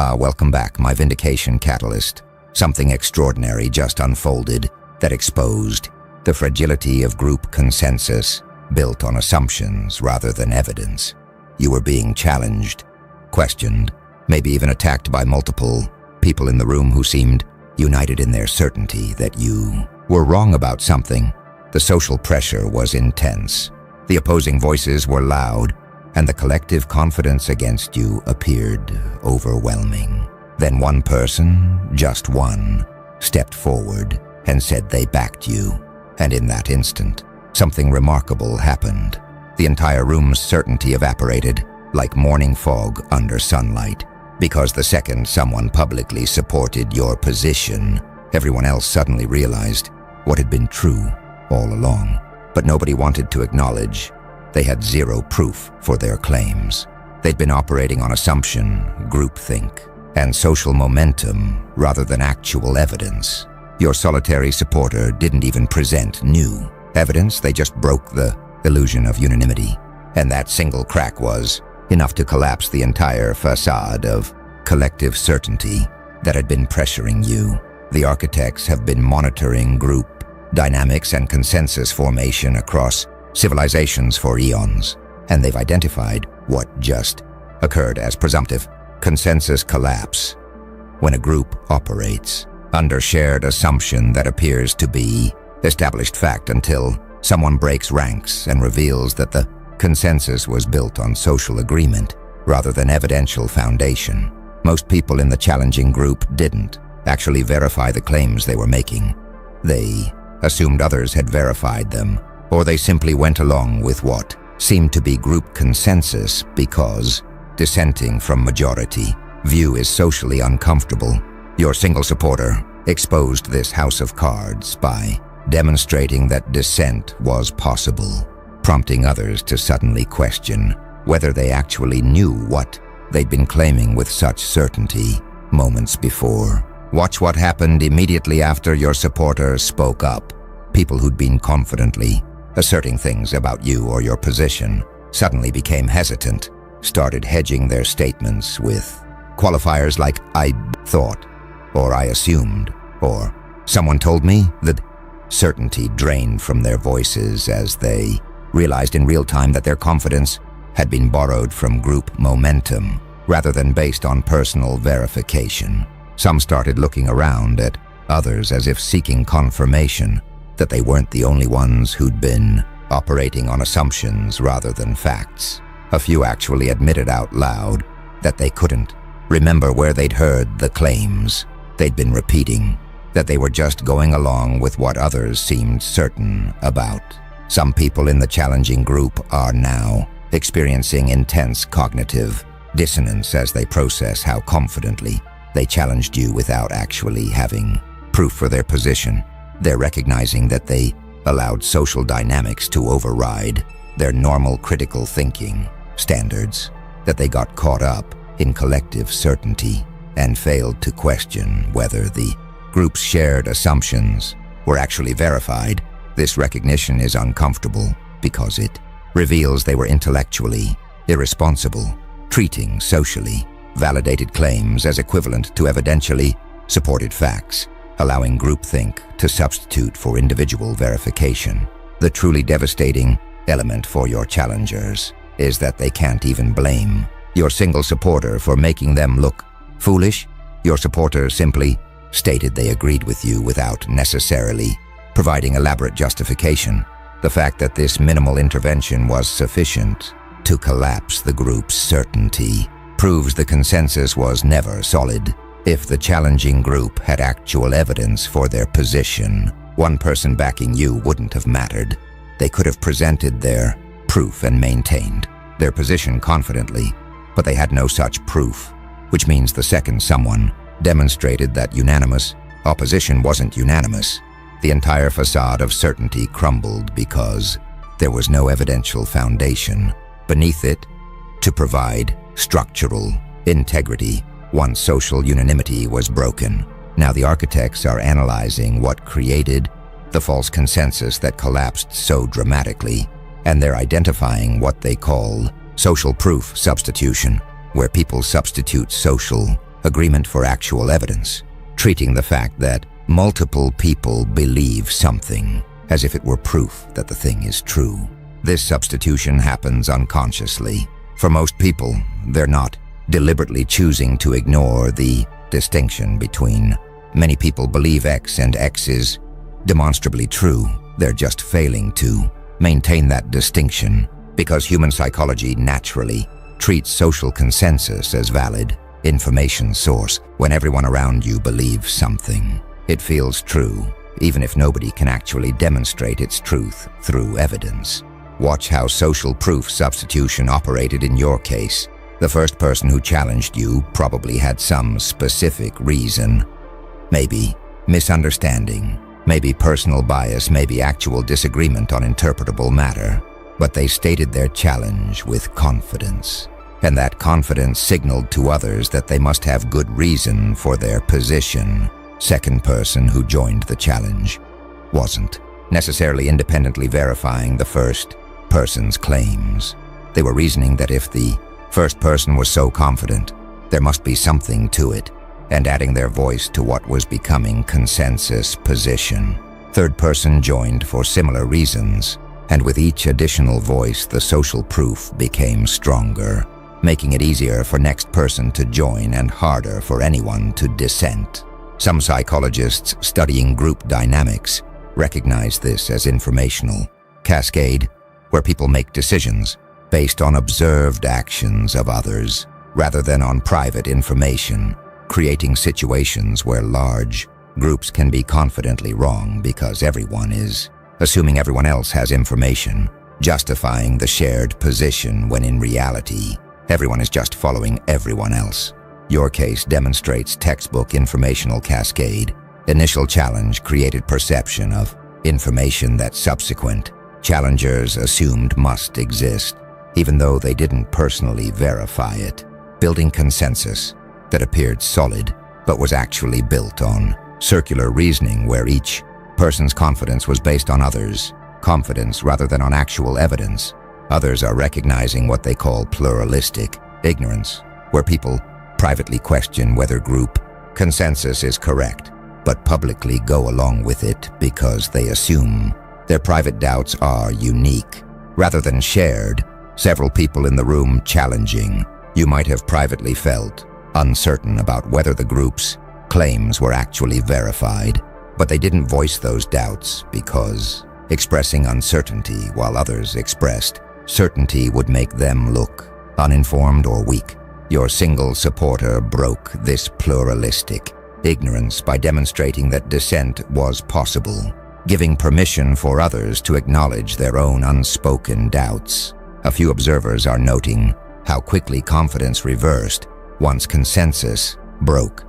Welcome back, my vindication catalyst. Something extraordinary just unfolded that exposed the fragility of group consensus built on assumptions rather than evidence. You were being challenged, questioned, maybe even attacked by multiple people in the room who seemed united in their certainty that you were wrong about something. The social pressure was intense. The opposing voices were loud, and the collective confidence against you appeared overwhelming. Then one person, just one, stepped forward and said they backed you. And in that instant, something remarkable happened. The entire room's certainty evaporated like morning fog under sunlight. Because the second someone publicly supported your position, everyone else suddenly realized what had been true all along. But nobody wanted to acknowledge they had zero proof for their claims. They'd been operating on assumption, groupthink, and social momentum rather than actual evidence. Your solitary supporter didn't even present new evidence, they just broke the illusion of unanimity. And that single crack was enough to collapse the entire facade of collective certainty that had been pressuring you. The architects have been monitoring group dynamics and consensus formation across civilizations for eons, and they've identified what just occurred as presumptive consensus collapse. When a group operates under shared assumption that appears to be established fact until someone breaks ranks and reveals that the consensus was built on social agreement rather than evidential foundation. Most people in the challenging group didn't actually verify the claims they were making. They assumed others had verified them, or they simply went along with what seemed to be group consensus because dissenting from majority view is socially uncomfortable. Your single supporter exposed this house of cards by demonstrating that dissent was possible, prompting others to suddenly question whether they actually knew what they'd been claiming with such certainty moments before. Watch what happened immediately after your supporter spoke up. People who'd been confidently asserting things about you or your position suddenly became hesitant, started hedging their statements with qualifiers like "I thought," or "I assumed," or "someone told me." That certainty drained from their voices as they realized in real time that their confidence had been borrowed from group momentum rather than based on personal verification. Some started looking around at others as if seeking confirmation that they weren't the only ones who'd been operating on assumptions rather than facts. A few actually admitted out loud that they couldn't remember where they'd heard the claims they'd been repeating, that they were just going along with what others seemed certain about. Some people in the challenging group are now experiencing intense cognitive dissonance as they process how confidently they challenged you without actually having proof for their position. They're recognizing that they allowed social dynamics to override their normal critical thinking standards, that they got caught up in collective certainty and failed to question whether the group's shared assumptions were actually verified. This recognition is uncomfortable because it reveals they were intellectually irresponsible, treating socially validated claims as equivalent to evidentially supported facts, allowing groupthink to substitute for individual verification. The truly devastating element for your challengers is that they can't even blame your single supporter for making them look foolish. Your supporter simply stated they agreed with you without necessarily providing elaborate justification. The fact that this minimal intervention was sufficient to collapse the group's certainty proves the consensus was never solid. If the challenging group had actual evidence for their position, one person backing you wouldn't have mattered. They could have presented their proof and maintained their position confidently, but they had no such proof, which means the second someone demonstrated that unanimous opposition wasn't unanimous, the entire facade of certainty crumbled because there was no evidential foundation beneath it to provide structural integrity. Once social unanimity was broken, now the architects are analyzing what created the false consensus that collapsed so dramatically, and they're identifying what they call social proof substitution, where people substitute social agreement for actual evidence, treating the fact that multiple people believe something as if it were proof that the thing is true. This substitution happens unconsciously. For most people, they're not deliberately choosing to ignore the distinction between many people believe X and X is demonstrably true. They're just failing to maintain that distinction because human psychology naturally treats social consensus as valid information source. When everyone around you believes something, it feels true, even if nobody can actually demonstrate its truth through evidence. Watch how social proof substitution operated in your case. The first person who challenged you probably had some specific reason. Maybe misunderstanding, maybe personal bias, maybe actual disagreement on interpretable matter. But they stated their challenge with confidence, and that confidence signaled to others that they must have good reason for their position. Second person who joined the challenge wasn't necessarily independently verifying the first person's claims. They were reasoning that if the first person was so confident, there must be something to it, and adding their voice to what was becoming consensus position. Third person joined for similar reasons, and with each additional voice, the social proof became stronger, making it easier for next person to join and harder for anyone to dissent. Some psychologists studying group dynamics recognize this as informational cascade, where people make decisions based on observed actions of others rather than on private information, creating situations where large groups can be confidently wrong because everyone is assuming everyone else has information, justifying the shared position when in reality, everyone is just following everyone else. Your case demonstrates textbook informational cascade. Initial challenge created perception of information that subsequent challengers assumed must exist, even though they didn't personally verify it, building consensus that appeared solid but was actually built on circular reasoning where each person's confidence was based on others' confidence rather than on actual evidence. Others are recognizing what they call pluralistic ignorance, where people privately question whether group consensus is correct, but publicly go along with it because they assume their private doubts are unique rather than shared. Several people in the room challenging, you might have privately felt uncertain about whether the group's claims were actually verified, but they didn't voice those doubts because expressing uncertainty while others expressed certainty would make them look uninformed or weak. Your single supporter broke this pluralistic ignorance by demonstrating that dissent was possible, giving permission for others to acknowledge their own unspoken doubts. A few observers are noting how quickly confidence reversed once consensus broke.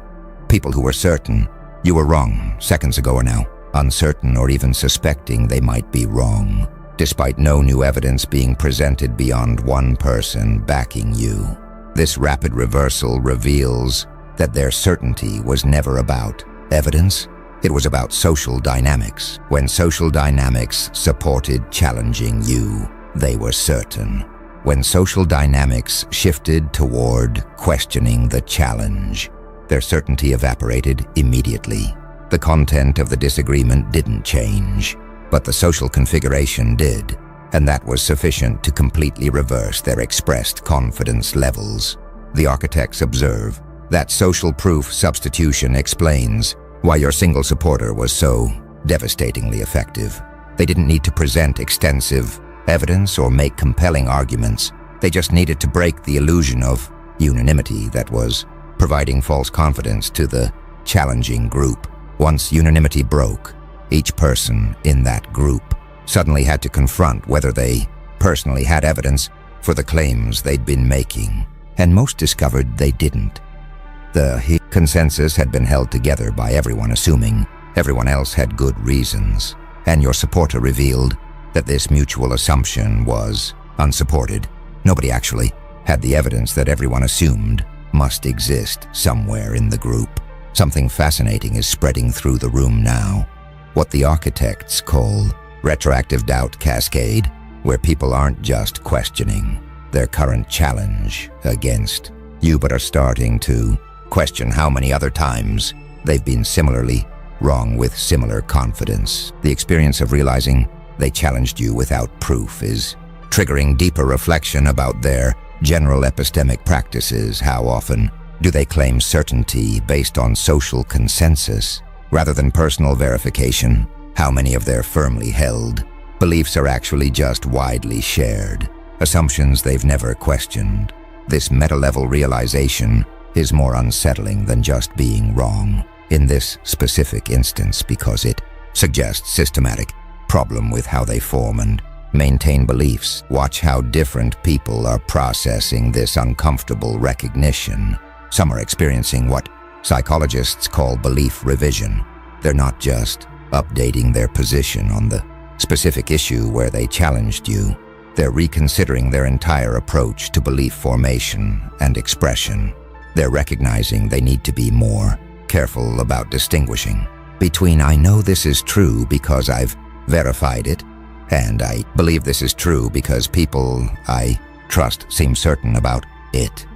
People who were certain you were wrong seconds ago are now uncertain or even suspecting they might be wrong, despite no new evidence being presented beyond one person backing you. This rapid reversal reveals that their certainty was never about evidence. It was about social dynamics. When social dynamics supported challenging you, they were certain. When social dynamics shifted toward questioning the challenge, their certainty evaporated immediately. The content of the disagreement didn't change, but the social configuration did, and that was sufficient to completely reverse their expressed confidence levels. The architects observe that social proof substitution explains why your single supporter was so devastatingly effective. They didn't need to present extensive evidence or make compelling arguments. They just needed to break the illusion of unanimity that was providing false confidence to the challenging group. Once unanimity broke, each person in that group suddenly had to confront whether they personally had evidence for the claims they'd been making, and most discovered they didn't. The consensus had been held together by everyone assuming everyone else had good reasons, and your supporter revealed that this mutual assumption was unsupported. Nobody actually had the evidence that everyone assumed must exist somewhere in the group. Something fascinating is spreading through the room now, what the architects call retroactive doubt cascade, where people aren't just questioning their current challenge against you, but are starting to question how many other times they've been similarly wrong with similar confidence. The experience of realizing they challenged you without proof is triggering deeper reflection about their general epistemic practices. How often do they claim certainty based on social consensus rather than personal verification? How many of their firmly held beliefs are actually just widely shared, assumptions they've never questioned? This meta-level realization is more unsettling than just being wrong in this specific instance because it suggests systematic problem with how they form and maintain beliefs. Watch how different people are processing this uncomfortable recognition. Some are experiencing what psychologists call belief revision. They're not just updating their position on the specific issue where they challenged you. They're reconsidering their entire approach to belief formation and expression. They're recognizing they need to be more careful about distinguishing between "I know this is true because I've verified it" and "I believe this is true because people I trust seem certain about it."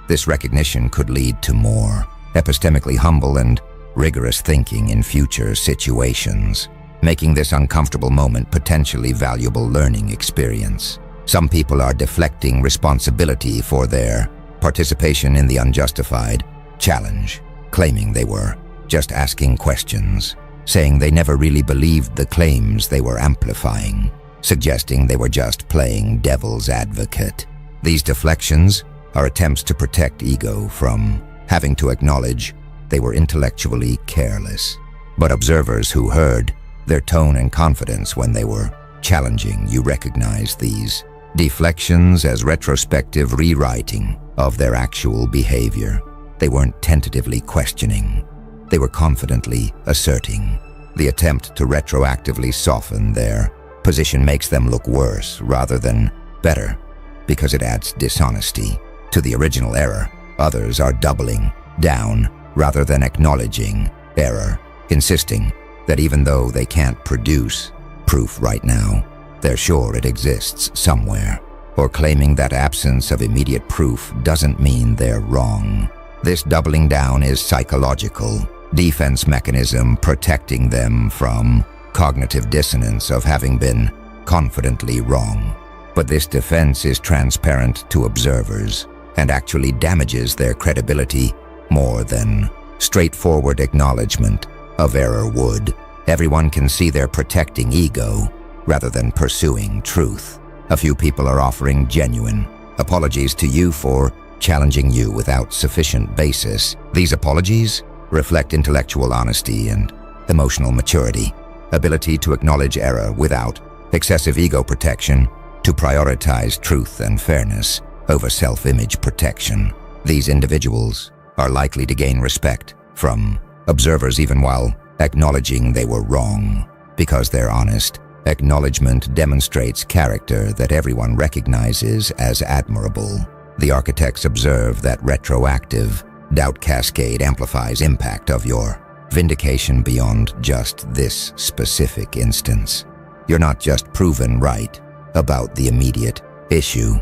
This recognition could lead to more epistemically humble and rigorous thinking in future situations, making this uncomfortable moment potentially valuable learning experience. Some people are deflecting responsibility for their participation in the unjustified challenge, claiming they were just asking questions, saying they never really believed the claims they were amplifying, suggesting they were just playing devil's advocate. These deflections are attempts to protect ego from having to acknowledge they were intellectually careless. But observers who heard their tone and confidence when they were challenging you recognized these deflections as retrospective rewriting of their actual behavior. They weren't tentatively questioning. They were confidently asserting. The attempt to retroactively soften their position makes them look worse rather than better because it adds dishonesty to the original error. Others are doubling down rather than acknowledging error, insisting that even though they can't produce proof right now, they're sure it exists somewhere, or claiming that absence of immediate proof doesn't mean they're wrong. This doubling down is psychological defense mechanism protecting them from cognitive dissonance of having been confidently wrong. But this defense is transparent to observers and actually damages their credibility more than straightforward acknowledgement of error would. Everyone can see they're protecting ego rather than pursuing truth. A few people are offering genuine apologies to you for challenging you without sufficient basis. These apologies reflect intellectual honesty and emotional maturity, ability to acknowledge error without excessive ego protection, to prioritize truth and fairness over self-image protection. These individuals are likely to gain respect from observers even while acknowledging they were wrong, because their honest acknowledgement demonstrates character that everyone recognizes as admirable. The architects observe that retroactive doubt cascade amplifies impact of your vindication beyond just this specific instance. You're not just proven right about the immediate issue.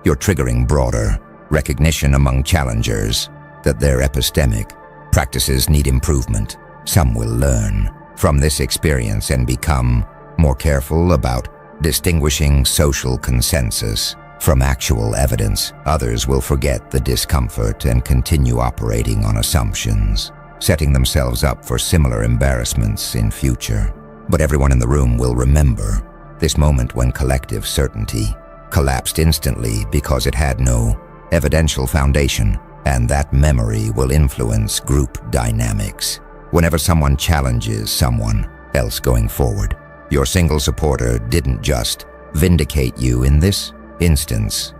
You're triggering broader recognition among challengers that their epistemic practices need improvement. Some will learn from this experience and become more careful about distinguishing social consensus from actual evidence. Others will forget the discomfort and continue operating on assumptions, setting themselves up for similar embarrassments in future. But everyone in the room will remember this moment when collective certainty collapsed instantly because it had no evidential foundation, and that memory will influence group dynamics. Whenever someone challenges someone else going forward, your single supporter didn't just vindicate you in this instance.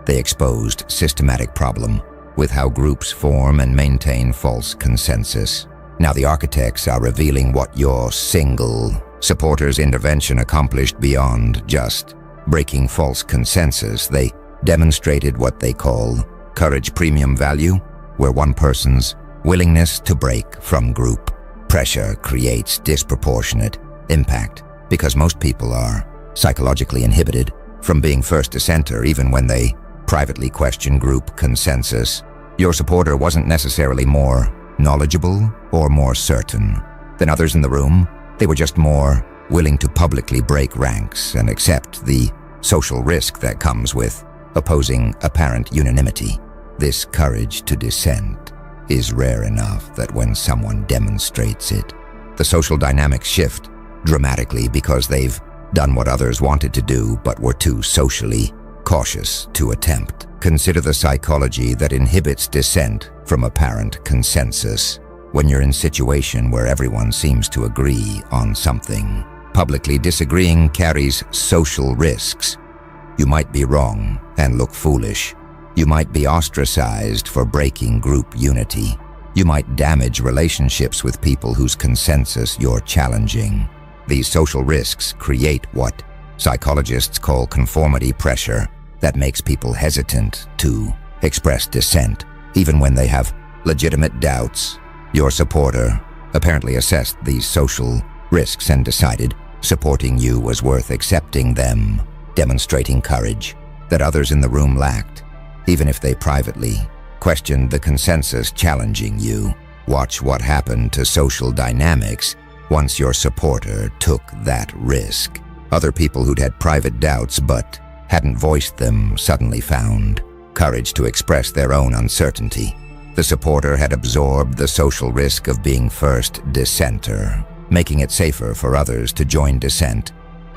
They exposed systematic problem with how groups form and maintain false consensus. Now the architects are revealing what your single supporter's intervention accomplished beyond just breaking false consensus. They demonstrated what they call courage premium value, where one person's willingness to break from group pressure creates disproportionate impact, because most people are psychologically inhibited from being first to center even when they privately question group consensus. Your supporter wasn't necessarily more knowledgeable or more certain than others in the room. They were just more willing to publicly break ranks and accept the social risk that comes with opposing apparent unanimity. This courage to dissent is rare enough that when someone demonstrates it, the social dynamics shift dramatically because they've done what others wanted to do but were too socially cautious to attempt. Consider the psychology that inhibits dissent from apparent consensus. When you're in a situation where everyone seems to agree on something, publicly disagreeing carries social risks. You might be wrong and look foolish. You might be ostracized for breaking group unity. You might damage relationships with people whose consensus you're challenging. These social risks create what psychologists call conformity pressure that makes people hesitant to express dissent, even when they have legitimate doubts. Your supporter apparently assessed these social risks and decided supporting you was worth accepting them, demonstrating courage that others in the room lacked, even if they privately questioned the consensus challenging you. Watch what happened to social dynamics once your supporter took that risk. Other people who'd had private doubts but hadn't voiced them suddenly found courage to express their own uncertainty. The supporter had absorbed the social risk of being first dissenter, making it safer for others to join dissent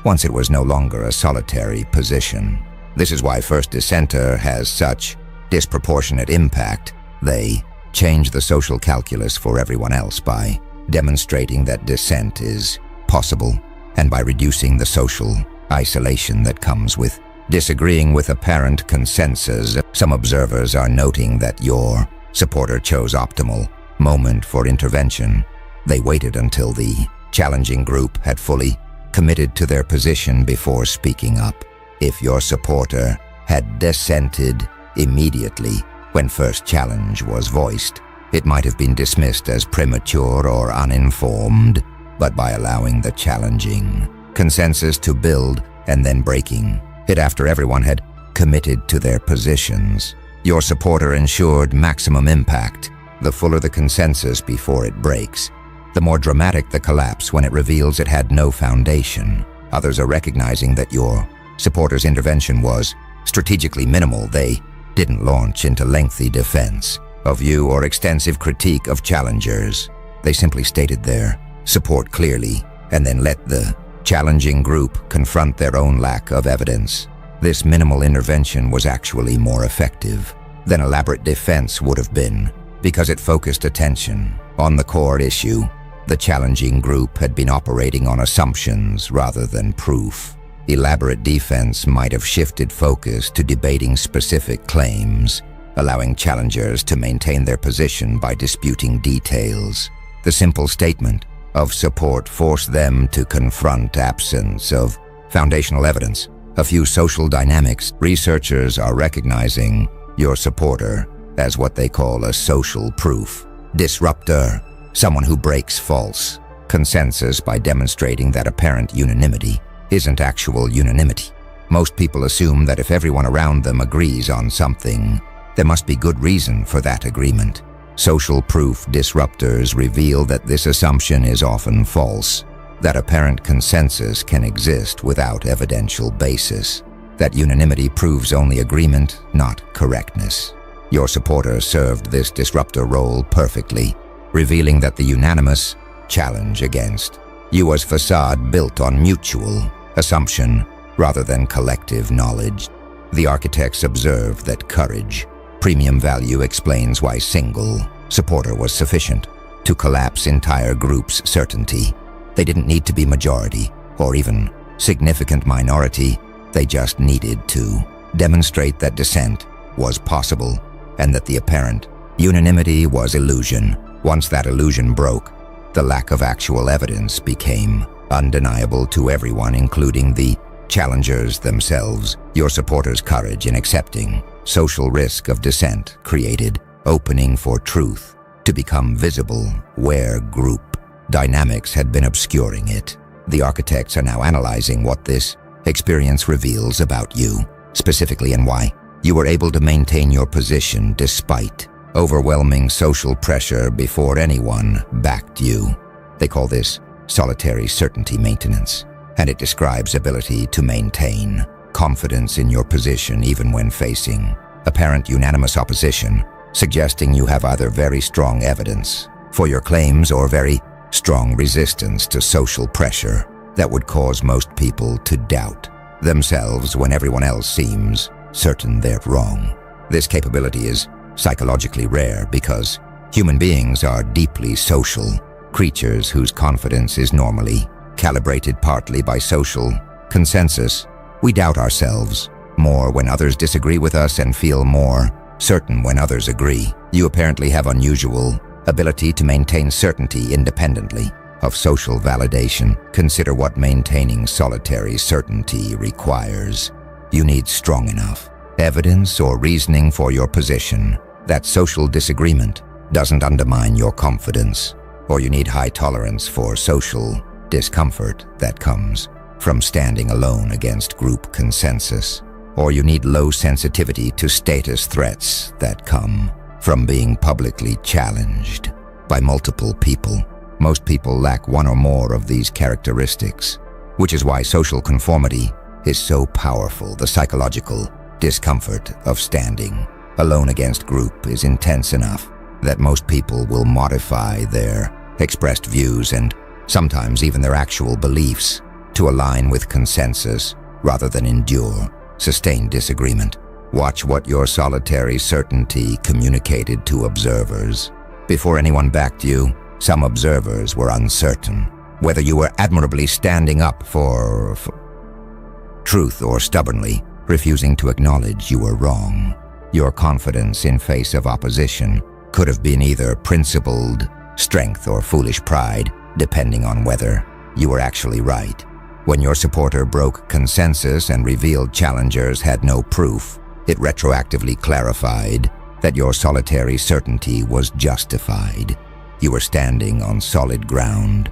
once it was no longer a solitary position. This is why first dissenter has such disproportionate impact. They change the social calculus for everyone else by demonstrating that dissent is possible and by reducing the social isolation that comes with disagreeing with apparent consensus. Some observers are noting that your supporter chose optimal moment for intervention. They waited until the challenging group had fully committed to their position before speaking up. If your supporter had dissented immediately when first challenge was voiced, it might have been dismissed as premature or uninformed, but by allowing the challenging consensus to build and then breaking it after everyone had committed to their positions, your supporter ensured maximum impact. The fuller the consensus before it breaks, the more dramatic the collapse when it reveals it had no foundation. Others are recognizing that your supporter's intervention was strategically minimal. They didn't launch into lengthy defense of you or extensive critique of challengers. They simply stated their support clearly and then let the challenging group confront their own lack of evidence. This minimal intervention was actually more effective than elaborate defense would have been because it focused attention on the core issue. The challenging group had been operating on assumptions rather than proof. Elaborate defense might have shifted focus to debating specific claims, allowing challengers to maintain their position by disputing details. The simple statement of support forced them to confront absence of foundational evidence. A few social dynamics researchers are recognizing your supporter as what they call a social proof disruptor, someone who breaks false consensus by demonstrating that apparent unanimity isn't actual unanimity. Most people assume that if everyone around them agrees on something, there must be good reason for that agreement. Social proof disruptors reveal that this assumption is often false, that apparent consensus can exist without evidential basis, that unanimity proves only agreement, not correctness. Your supporter served this disruptor role perfectly, revealing that the unanimous challenge against you was facade built on mutual assumption rather than collective knowledge. The architects observed that courage, premium value, explains why single supporter was sufficient to collapse entire groups' certainty. They didn't need to be majority or even significant minority. They just needed to demonstrate that dissent was possible and that the apparent unanimity was illusion. Once that illusion broke, the lack of actual evidence became undeniable to everyone, including the challengers themselves. Your supporters' courage in accepting social risk of dissent created opening for truth to become visible where group dynamics had been obscuring it. The architects are now analyzing what this experience reveals about you, specifically, and why you were able to maintain your position despite overwhelming social pressure before anyone backed you. They call this solitary certainty maintenance, and it describes ability to maintain confidence in your position even when facing apparent unanimous opposition, suggesting you have either very strong evidence for your claims or very strong resistance to social pressure that would cause most people to doubt themselves when everyone else seems certain they're wrong. This capability is psychologically rare because human beings are deeply social creatures whose confidence is normally calibrated partly by social consensus. We doubt ourselves more when others disagree with us and feel more certain when others agree. You apparently have unusual ability to maintain certainty independently of social validation. Consider what maintaining solitary certainty requires. You need strong enough evidence or reasoning for your position that social disagreement doesn't undermine your confidence, or you need high tolerance for social discomfort that comes from standing alone against group consensus, or you need low sensitivity to status threats that come from being publicly challenged by multiple people. Most people lack one or more of these characteristics, which is why social conformity is so powerful. The psychological discomfort of standing alone against group is intense enough that most people will modify their expressed views and sometimes even their actual beliefs to align with consensus rather than endure sustained disagreement. Watch what your solitary certainty communicated to observers. Before anyone backed you, some observers were uncertain whether you were admirably standing up for truth or stubbornly refusing to acknowledge you were wrong. Your confidence in face of opposition could have been either principled strength or foolish pride, depending on whether you were actually right. When your supporter broke consensus and revealed challengers had no proof, it retroactively clarified that your solitary certainty was justified. You were standing on solid ground,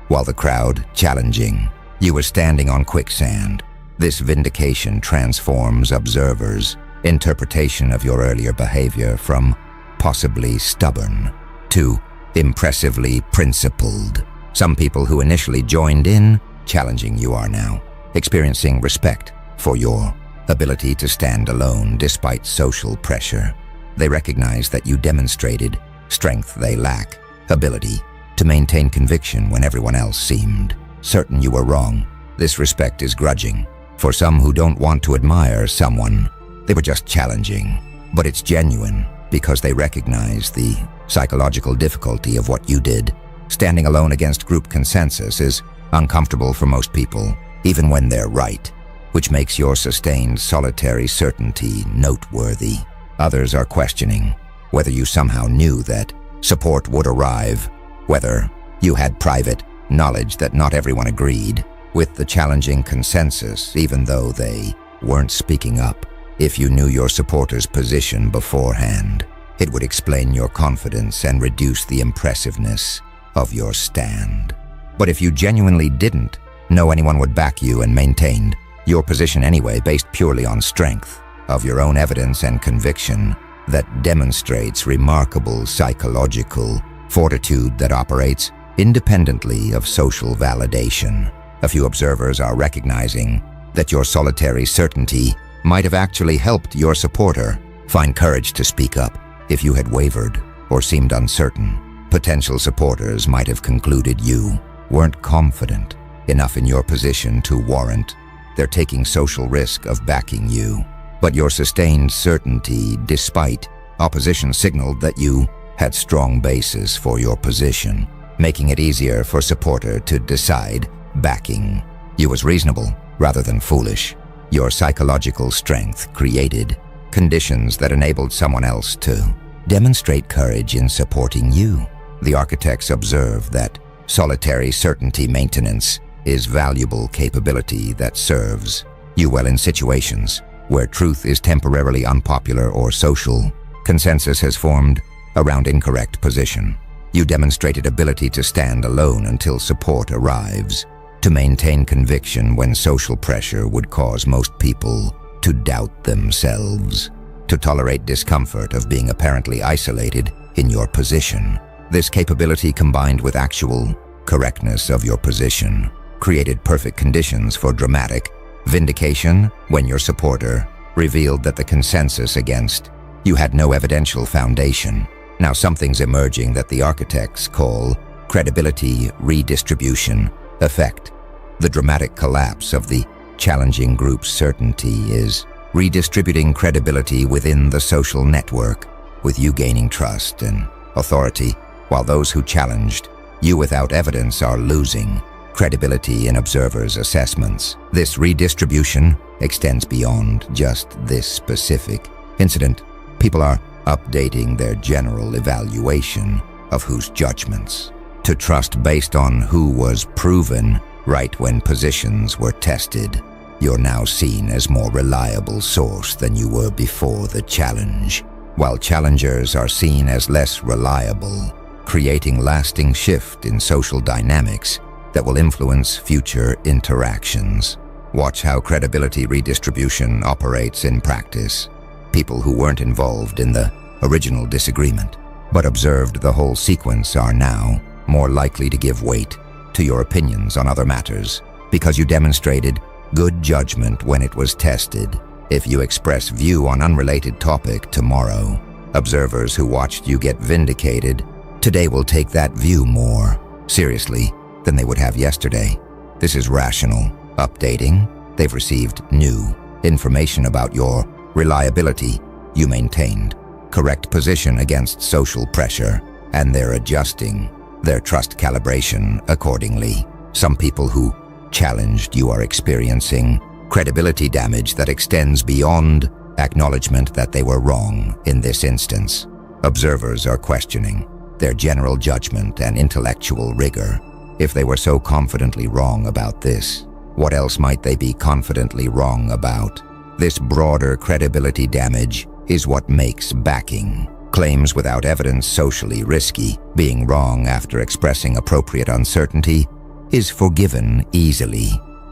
while the crowd challenging you was standing on quicksand. This vindication transforms observers' interpretation of your earlier behavior from possibly stubborn to impressively principled. Some people who initially joined in challenging you are now experiencing respect for your ability to stand alone despite social pressure. They recognize that you demonstrated strength they lack, ability to maintain conviction when everyone else seemed certain you were wrong. This respect is grudging. For some who don't want to admire someone, they were just challenging, but it's genuine because they recognize the psychological difficulty of what you did. Standing alone against group consensus is uncomfortable for most people, even when they're right, which makes your sustained solitary certainty noteworthy. Others are questioning whether you somehow knew that support would arrive, whether you had private knowledge that not everyone agreed with the challenging consensus, even though they weren't speaking up. If you knew your supporters' position beforehand, it would explain your confidence and reduce the impressiveness of your stand. But if you genuinely didn't know anyone would back you and maintained your position anyway based purely on strength of your own evidence and conviction, that demonstrates remarkable psychological fortitude that operates independently of social validation. A few observers are recognizing that your solitary certainty might have actually helped your supporter find courage to speak up. If you had wavered or seemed uncertain, potential supporters might have concluded you weren't confident enough in your position to warrant their taking social risk of backing you. But your sustained certainty, despite opposition, signaled that you had strong basis for your position, making it easier for supporter to decide backing you was reasonable rather than foolish. Your psychological strength created conditions that enabled someone else to demonstrate courage in supporting you. The architects observe that solitary certainty maintenance is valuable capability that serves you well in situations where truth is temporarily unpopular or social consensus has formed around incorrect position. You demonstrated ability to stand alone until support arrives, to maintain conviction when social pressure would cause most people to doubt themselves. to tolerate discomfort of being apparently isolated in your position. This capability, combined with actual correctness of your position, created perfect conditions for dramatic vindication when your supporter revealed that the consensus against you had no evidential foundation. Now something's emerging that the architects call credibility redistribution effect. The dramatic collapse of the challenging group's certainty is redistributing credibility within the social network, with you gaining trust and authority, while those who challenged you without evidence are losing credibility in observers' assessments. This redistribution extends beyond just this specific incident. People are updating their general evaluation of whose judgments to trust based on who was proven right when positions were tested. You're now seen as more reliable source than you were before the challenge, while challengers are seen as less reliable, creating lasting shift in social dynamics that will influence future interactions. Watch how credibility redistribution operates in practice. People who weren't involved in the original disagreement, but observed the whole sequence, are now more likely to give weight to your opinions on other matters because you demonstrated good judgment when it was tested. If you express view on unrelated topic tomorrow, observers who watched you get vindicated today will take that view more seriously than they would have yesterday. This is rational updating. They've received new information about your reliability. You maintained correct position against social pressure, and they're adjusting their trust calibration accordingly. Some people who challenged you are experiencing credibility damage that extends beyond acknowledgement that they were wrong in this instance. Observers are questioning their general judgment and intellectual rigor. If they were so confidently wrong about this, what else might they be confidently wrong about? This broader credibility damage is what makes backing claims without evidence socially risky. Being wrong after expressing appropriate uncertainty is forgiven easily.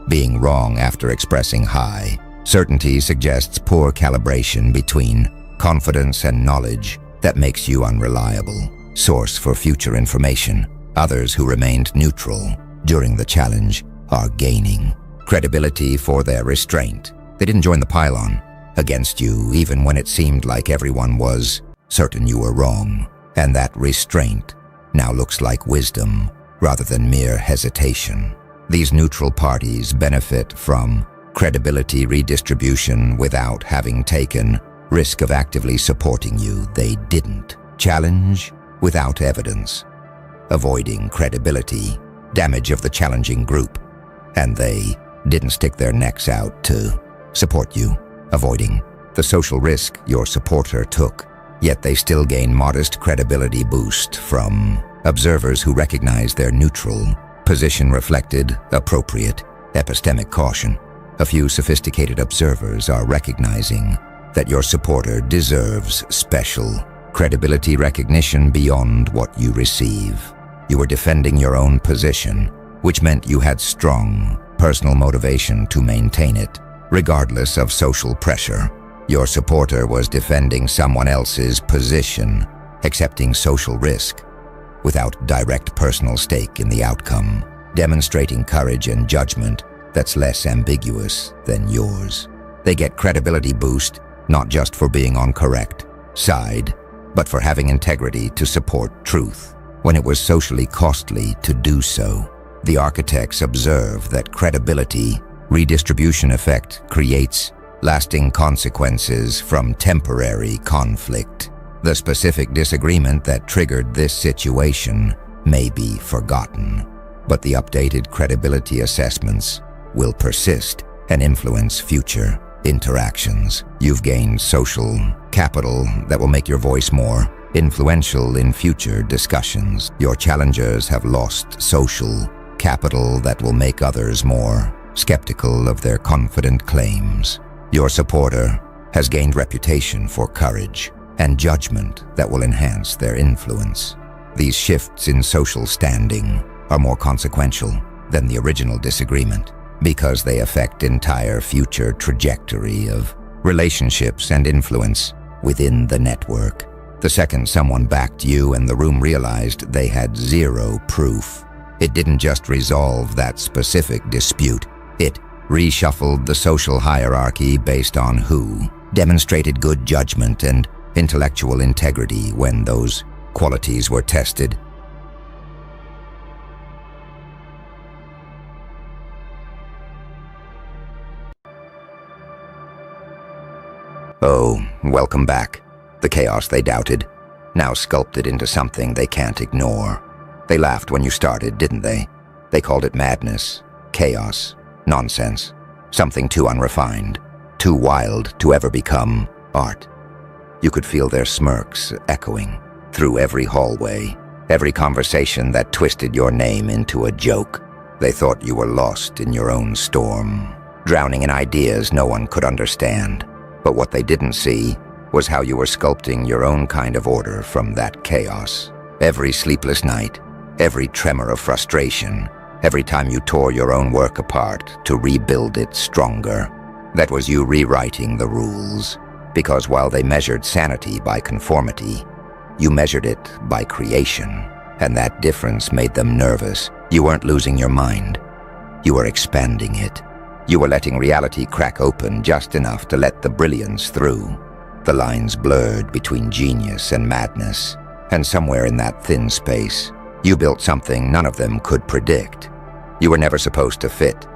Being wrong after expressing high certainty suggests poor calibration between confidence and knowledge that makes you unreliable source for future information. Others who remained neutral during the challenge are gaining credibility for their restraint. They didn't join the pylon against you even when it seemed like everyone was certain you were wrong, and that restraint now looks like wisdom rather than mere hesitation. These neutral parties benefit from credibility redistribution without having taken risk of actively supporting you. They didn't challenge without evidence, avoiding credibility damage of the challenging group, and they didn't stick their necks out to support you, avoiding the social risk your supporter took. Yet they still gain modest credibility boost from observers who recognize their neutral position reflected appropriate epistemic caution. A few sophisticated observers are recognizing that your supporter deserves special credibility recognition beyond what you receive. You were defending your own position, which meant you had strong personal motivation to maintain it, regardless of social pressure. Your supporter was defending someone else's position, accepting social risk without direct personal stake in the outcome, demonstrating courage and judgment that's less ambiguous than yours. They get credibility boost not just for being on correct side, but for having integrity to support truth when it was socially costly to do so. The architects observe that credibility redistribution effect creates lasting consequences from temporary conflict. The specific disagreement that triggered this situation may be forgotten, but the updated credibility assessments will persist and influence future interactions. You've gained social capital that will make your voice more influential in future discussions. Your challengers have lost social capital that will make others more skeptical of their confident claims. Your supporter has gained reputation for courage and judgment that will enhance their influence. These shifts in social standing are more consequential than the original disagreement because they affect entire future trajectory of relationships and influence. within the network. The second someone backed you and the room realized they had zero proof, it didn't just resolve that specific dispute. It reshuffled the social hierarchy based on who demonstrated good judgment and intellectual integrity when those qualities were tested. Oh, welcome back. The chaos they doubted, now sculpted into something they can't ignore. They laughed when you started, didn't they? They called it madness, chaos, nonsense, something too unrefined, too wild to ever become art. You could feel their smirks echoing through every hallway, every conversation that twisted your name into a joke. They thought you were lost in your own storm, drowning in ideas no one could understand. But what they didn't see was how you were sculpting your own kind of order from that chaos. Every sleepless night, every tremor of frustration, every time you tore your own work apart to rebuild it stronger, that was you rewriting the rules. Because while they measured sanity by conformity, you measured it by creation, and that difference made them nervous. You weren't losing your mind. You were expanding it. You were letting reality crack open just enough to let the brilliance through. The lines blurred between genius and madness, and somewhere in that thin space, you built something none of them could predict. You were never supposed to fit,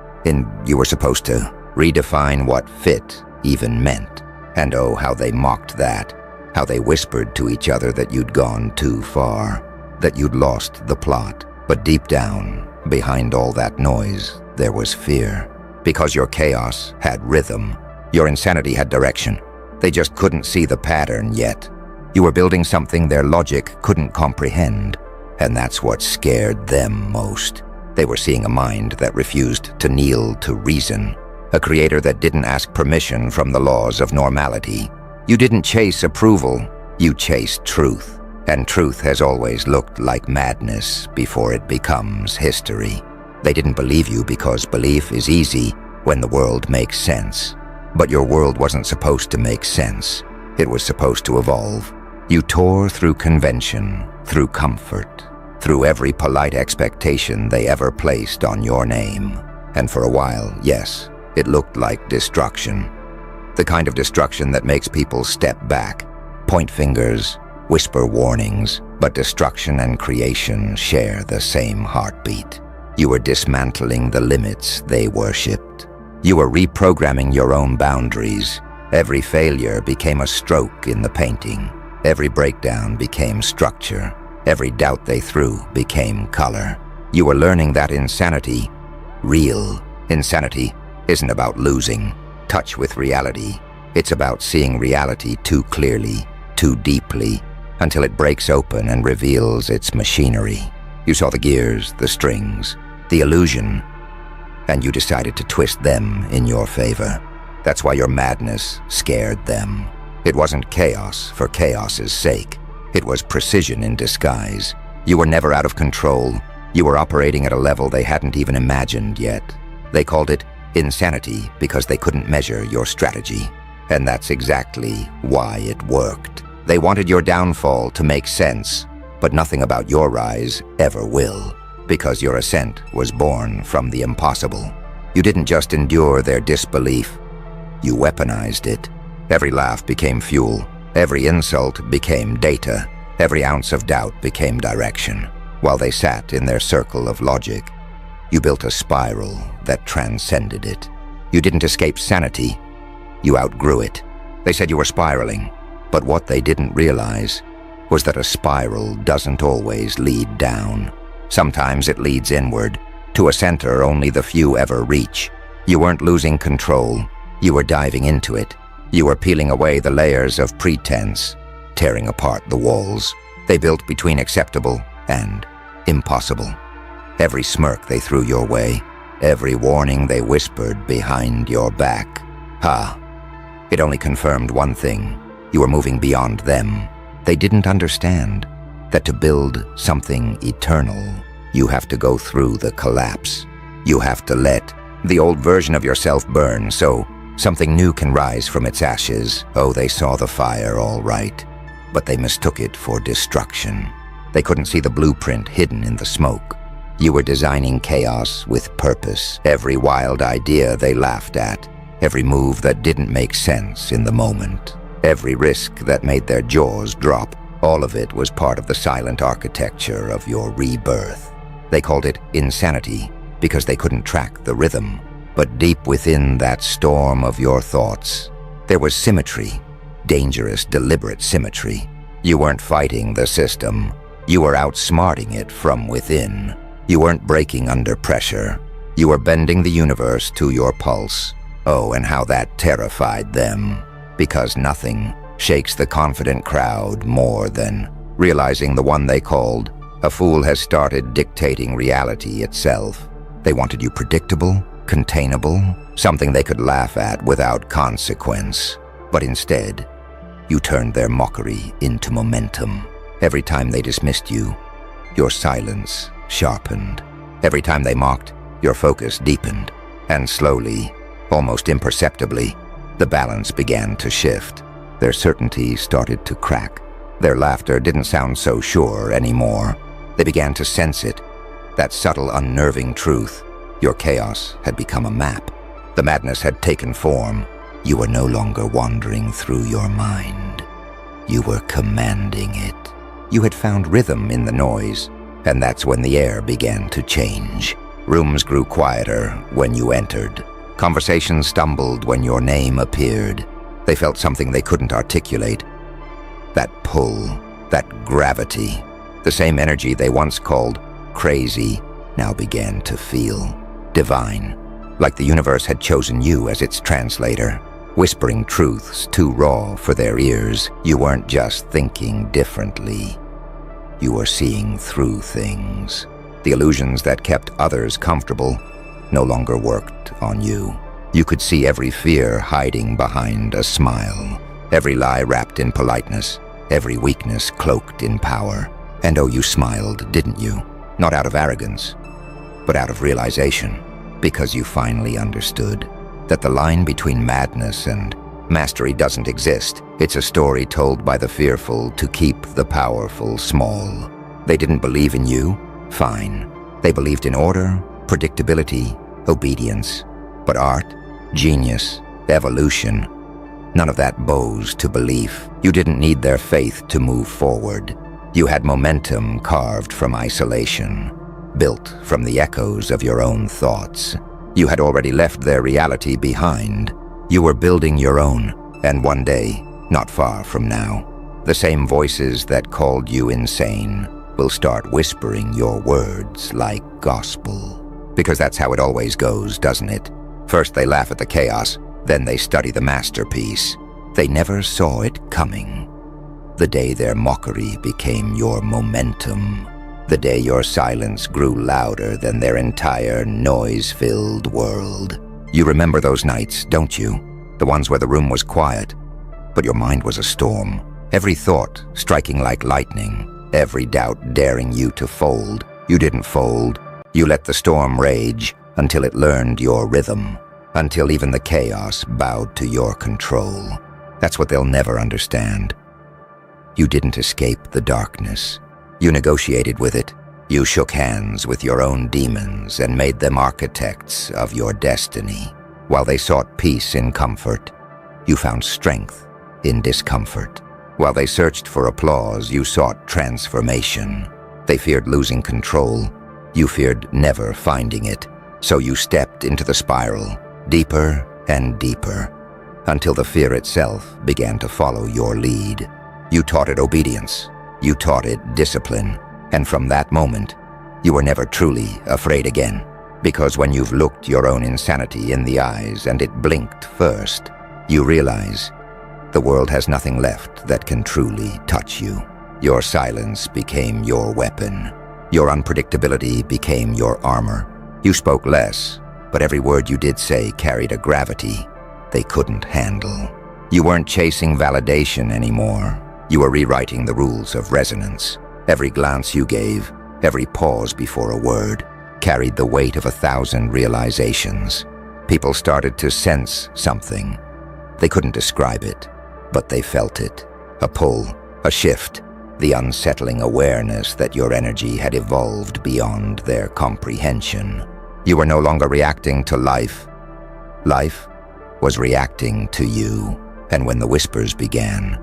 you were supposed to redefine what fit even meant. And oh, how they mocked that, how they whispered to each other that you'd gone too far, that you'd lost the plot. But deep down, behind all that noise, there was fear. Because your chaos had rhythm, your insanity had direction. They just couldn't see the pattern yet. You were building something their logic couldn't comprehend, and that's what scared them most. They were seeing a mind that refused to kneel to reason, a creator that didn't ask permission from the laws of normality. You didn't chase approval, you chased truth, and truth has always looked like madness before it becomes history. They didn't believe you because belief is easy when the world makes sense. But your world wasn't supposed to make sense. It was supposed to evolve. You tore through convention, through comfort, through every polite expectation they ever placed on your name. And for a while, yes, it looked like destruction. The kind of destruction that makes people step back, point fingers, whisper warnings, but destruction and creation share the same heartbeat. You were dismantling the limits they worshipped. You were reprogramming your own boundaries. Every failure became a stroke in the painting. Every breakdown became structure. Every doubt they threw became color. You were learning that insanity, real insanity, isn't about losing touch with reality. It's about seeing reality too clearly, too deeply, until it breaks open and reveals its machinery. You saw the gears, the strings, the illusion, and you decided to twist them in your favor. That's why your madness scared them. It wasn't chaos for chaos's sake. It was precision in disguise. You were never out of control. You were operating at a level they hadn't even imagined yet. They called it insanity because they couldn't measure your strategy. And that's exactly why it worked. They wanted your downfall to make sense, but nothing about your rise ever will, because your ascent was born from the impossible. You didn't just endure their disbelief, you weaponized it. Every laugh became fuel, every insult became data, every ounce of doubt became direction. While they sat in their circle of logic, you built a spiral that transcended it. You didn't escape sanity, you outgrew it. They said you were spiraling, but what they didn't realize was that a spiral doesn't always lead down. Sometimes it leads inward, to a center only the few ever reach. You weren't losing control, you were diving into it. You were peeling away the layers of pretense, tearing apart the walls they built between acceptable and impossible. Every smirk they threw your way, every warning they whispered behind your back. It only confirmed one thing. You were moving beyond them. They didn't understand that to build something eternal, you have to go through the collapse. You have to let the old version of yourself burn so Something new can rise from its ashes. Oh, they saw the fire all right, but they mistook it for destruction. They couldn't see the blueprint hidden in the smoke. You were designing chaos with purpose. Every wild idea they laughed at, every move that didn't make sense in the moment, every risk that made their jaws drop, all of it was part of the silent architecture of your rebirth. They called it insanity because they couldn't track the rhythm. But deep within that storm of your thoughts, there was symmetry, dangerous, deliberate symmetry. You weren't fighting the system. You were outsmarting it from within. You weren't breaking under pressure. You were bending the universe to your pulse. Oh, and how that terrified them. Because nothing shakes the confident crowd more than realizing the one they called a fool has started dictating reality itself. They wanted you predictable, containable, something they could laugh at without consequence. But instead, you turned their mockery into momentum. Every time they dismissed you, your silence sharpened. Every time they mocked, your focus deepened. And slowly, almost imperceptibly, the balance began to shift. Their certainty started to crack. Their laughter didn't sound so sure anymore. They began to sense it, that subtle, unnerving truth. Your chaos had become a map. The madness had taken form. You were no longer wandering through your mind. You were commanding it. You had found rhythm in the noise, and that's when the air began to change. Rooms grew quieter when you entered. Conversations stumbled when your name appeared. They felt something they couldn't articulate. That pull, that gravity, the same energy they once called crazy, now began to feel divine, like the universe had chosen you as its translator, whispering truths too raw for their ears. You weren't just thinking differently. You were seeing through things. The illusions that kept others comfortable no longer worked on you. You could see every fear hiding behind a smile, every lie wrapped in politeness, every weakness cloaked in power. And oh, you smiled, didn't you? Not out of arrogance, but out of realization, because you finally understood that the line between madness and mastery doesn't exist. It's a story told by the fearful to keep the powerful small. They didn't believe in you? Fine. They believed in order, predictability, obedience. But art, genius, evolution, none of that bows to belief. You didn't need their faith to move forward. You had momentum carved from isolation, built from the echoes of your own thoughts. You had already left their reality behind. You were building your own, and one day, not far from now, the same voices that called you insane will start whispering your words like gospel. Because that's how it always goes, doesn't it? First they laugh at the chaos, then they study the masterpiece. They never saw it coming. The day their mockery became your momentum. The day your silence grew louder than their entire noise-filled world. You remember those nights, don't you? The ones where the room was quiet, but your mind was a storm. Every thought striking like lightning, every doubt daring you to fold. You didn't fold. You let the storm rage until it learned your rhythm, until even the chaos bowed to your control. That's what they'll never understand. You didn't escape the darkness. You negotiated with it. You shook hands with your own demons and made them architects of your destiny. While they sought peace in comfort, you found strength in discomfort. While they searched for applause, you sought transformation. They feared losing control. You feared never finding it. So you stepped into the spiral, deeper and deeper, until the fear itself began to follow your lead. You taught it obedience. You taught it discipline. And from that moment, you were never truly afraid again. Because when you've looked your own insanity in the eyes and it blinked first, you realize the world has nothing left that can truly touch you. Your silence became your weapon. Your unpredictability became your armor. You spoke less, but every word you did say carried a gravity they couldn't handle. You weren't chasing validation anymore. You were rewriting the rules of resonance. Every glance you gave, every pause before a word, carried the weight of 1,000 realizations. People started to sense something. They couldn't describe it, but they felt it. A pull, a shift, the unsettling awareness that your energy had evolved beyond their comprehension. You were no longer reacting to life. Life was reacting to you. And when the whispers began,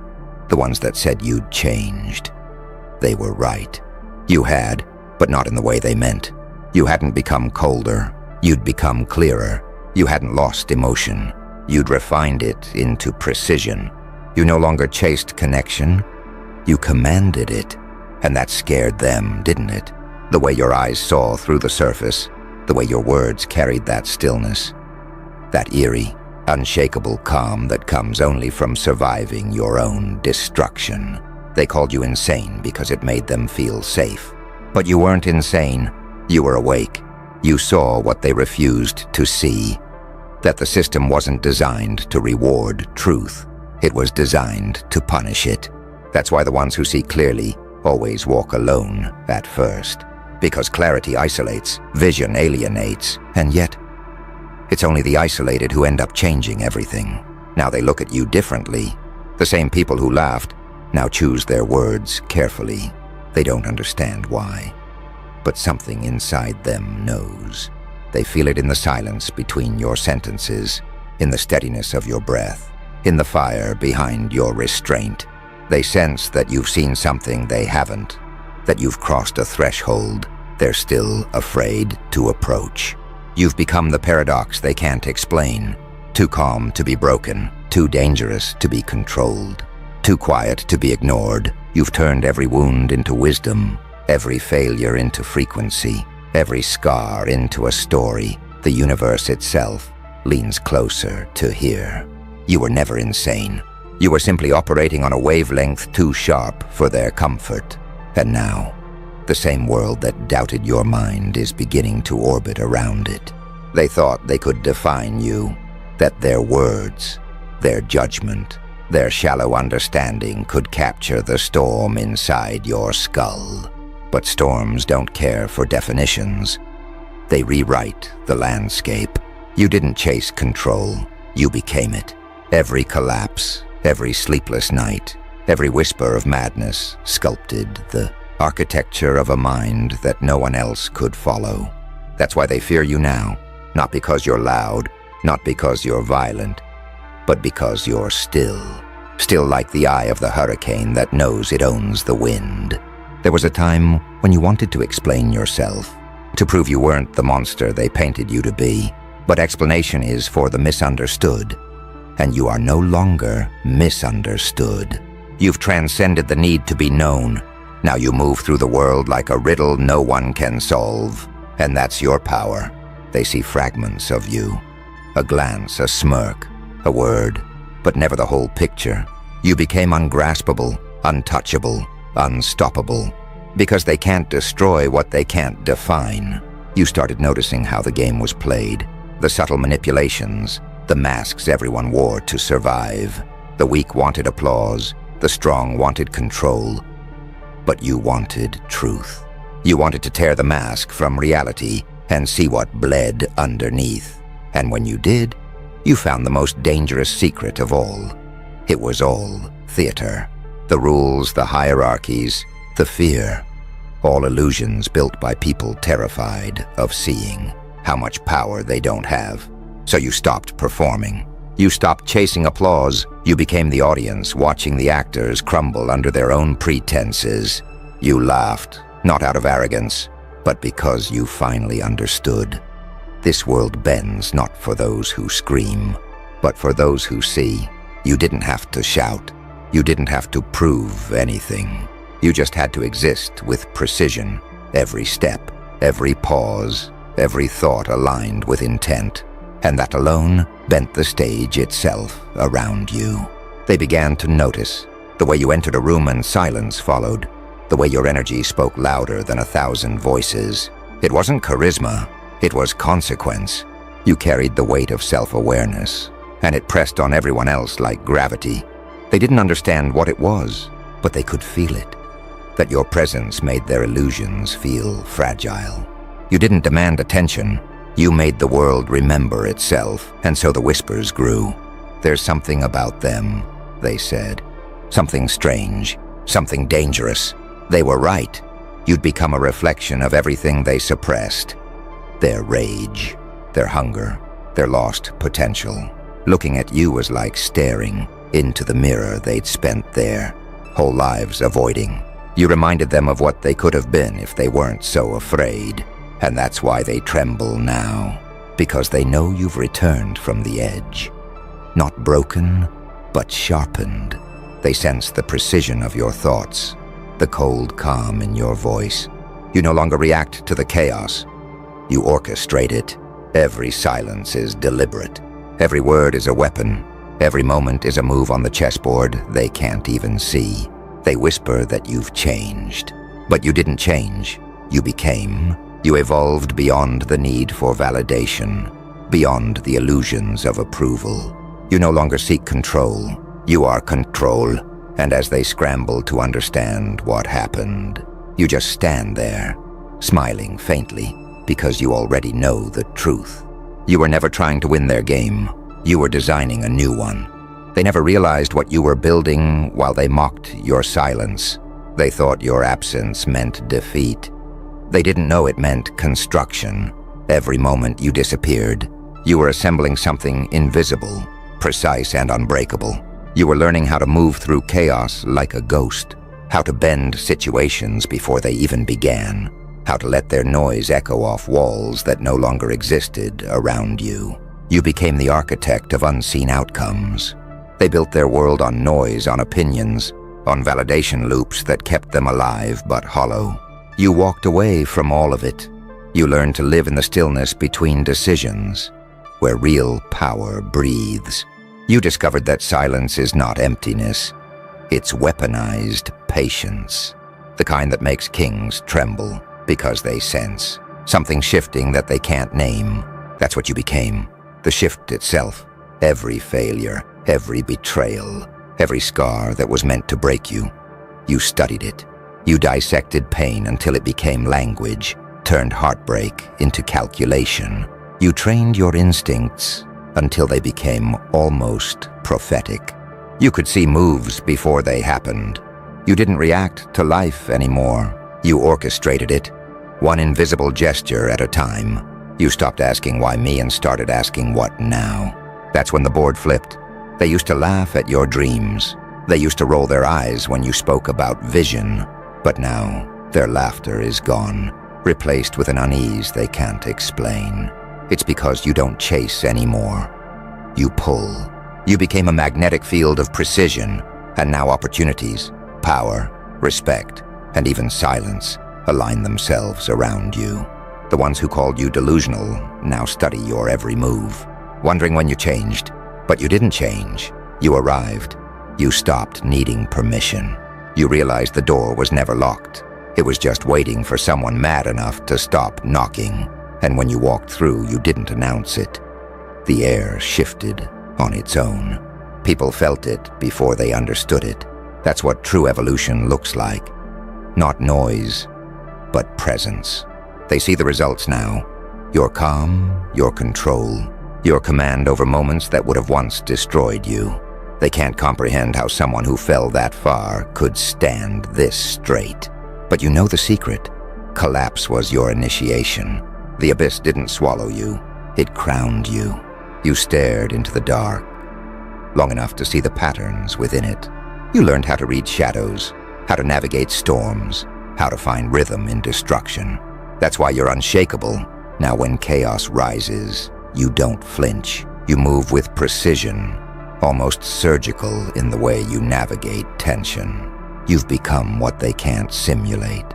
the ones that said you'd changed, they were right. You had, but not in the way they meant. You hadn't become colder. You'd become clearer. You hadn't lost emotion. You'd refined it into precision. You no longer chased connection. You commanded it. And that scared them, didn't it? The way your eyes saw through the surface, the way your words carried that stillness, that eerie, unshakable calm that comes only from surviving your own destruction. They called you insane because it made them feel safe. But you weren't insane. You were awake. You saw what they refused to see. That the system wasn't designed to reward truth. It was designed to punish it. That's why the ones who see clearly always walk alone at first. Because clarity isolates, vision alienates, and yet it's only the isolated who end up changing everything. Now they look at you differently. The same people who laughed now choose their words carefully. They don't understand why. But something inside them knows. They feel it in the silence between your sentences, in the steadiness of your breath, in the fire behind your restraint. They sense that you've seen something they haven't, that you've crossed a threshold they're still afraid to approach. You've become the paradox they can't explain. Too calm to be broken, too dangerous to be controlled, too quiet to be ignored. You've turned every wound into wisdom, every failure into frequency, every scar into a story. The universe itself leans closer to hear. You were never insane. You were simply operating on a wavelength too sharp for their comfort. And now, the same world that doubted your mind is beginning to orbit around it. They thought they could define you, that their words, their judgment, their shallow understanding could capture the storm inside your skull. But storms don't care for definitions. They rewrite the landscape. You didn't chase control, you became it. Every collapse, every sleepless night, every whisper of madness sculpted the architecture of a mind that no one else could follow. That's why they fear you now, not because you're loud, not because you're violent, but because you're still. Still like the eye of the hurricane that knows it owns the wind. There was a time when you wanted to explain yourself, to prove you weren't the monster they painted you to be. But explanation is for the misunderstood. And you are no longer misunderstood. You've transcended the need to be known. Now you move through the world like a riddle no one can solve. And that's your power. They see fragments of you. A glance, a smirk, a word, but never the whole picture. You became ungraspable, untouchable, unstoppable. Because they can't destroy what they can't define. You started noticing how the game was played. The subtle manipulations, the masks everyone wore to survive. The weak wanted applause, the strong wanted control. But you wanted truth. You wanted to tear the mask from reality and see what bled underneath. And when you did, you found the most dangerous secret of all. It was all theater. The rules, the hierarchies, the fear. All illusions built by people terrified of seeing how much power they don't have. So you stopped performing. You stopped chasing applause. You became the audience, watching the actors crumble under their own pretenses. You laughed, not out of arrogance, but because you finally understood. This world bends not for those who scream, but for those who see. You didn't have to shout. You didn't have to prove anything. You just had to exist with precision. Every step, every pause, every thought aligned with intent. And that alone bent the stage itself around you. They began to notice the way you entered a room and silence followed, the way your energy spoke louder than 1,000 voices. It wasn't charisma, it was consequence. You carried the weight of self-awareness, and it pressed on everyone else like gravity. They didn't understand what it was, but they could feel it. That your presence made their illusions feel fragile. You didn't demand attention, You made the world remember itself, and so the whispers grew. There's something about them, they said. Something strange, something dangerous. They were right. You'd become a reflection of everything they suppressed. Their rage, their hunger, their lost potential. Looking at you was like staring into the mirror they'd spent their whole lives avoiding. You reminded them of what they could have been if they weren't so afraid. And that's why they tremble now, because they know you've returned from the edge. Not broken, but sharpened. They sense the precision of your thoughts, the cold calm in your voice. You no longer react to the chaos. You orchestrate it. Every silence is deliberate. Every word is a weapon. Every moment is a move on the chessboard they can't even see. They whisper that you've changed. But you didn't change. You became. You evolved beyond the need for validation, beyond the illusions of approval. You no longer seek control. You are control. And as they scramble to understand what happened, you just stand there, smiling faintly, because you already know the truth. You were never trying to win their game. You were designing a new one. They never realized what you were building while they mocked your silence. They thought your absence meant defeat. They didn't know it meant construction. Every moment you disappeared, you were assembling something invisible, precise and unbreakable. You were learning how to move through chaos like a ghost, how to bend situations before they even began, how to let their noise echo off walls that no longer existed around you. You became the architect of unseen outcomes. They built their world on noise, on opinions, on validation loops that kept them alive but hollow. You walked away from all of it. You learned to live in the stillness between decisions, where real power breathes. You discovered that silence is not emptiness. It's weaponized patience, the kind that makes kings tremble because they sense something shifting that they can't name. That's what you became, the shift itself. Every failure, every betrayal, every scar that was meant to break you. You studied it. You dissected pain until it became language, turned heartbreak into calculation. You trained your instincts until they became almost prophetic. You could see moves before they happened. You didn't react to life anymore. You orchestrated it, one invisible gesture at a time. You stopped asking why me and started asking what now. That's when the board flipped. They used to laugh at your dreams. They used to roll their eyes when you spoke about vision. But now, their laughter is gone, replaced with an unease they can't explain. It's because you don't chase anymore. You pull. You became a magnetic field of precision, and now opportunities, power, respect, and even silence align themselves around you. The ones who called you delusional now study your every move, wondering when you changed. But you didn't change. You arrived. You stopped needing permission. You realized the door was never locked. It was just waiting for someone mad enough to stop knocking. And when you walked through, you didn't announce it. The air shifted on its own. People felt it before they understood it. That's what true evolution looks like. Not noise, but presence. They see the results now. Your calm, your control, your command over moments that would have once destroyed you. They can't comprehend how someone who fell that far could stand this straight. But you know the secret. Collapse was your initiation. The abyss didn't swallow you. It crowned you. You stared into the dark, long enough to see the patterns within it. You learned how to read shadows, how to navigate storms, how to find rhythm in destruction. That's why you're unshakable. Now when chaos rises, you don't flinch. You move with precision, almost surgical in the way you navigate tension. You've become what they can't simulate.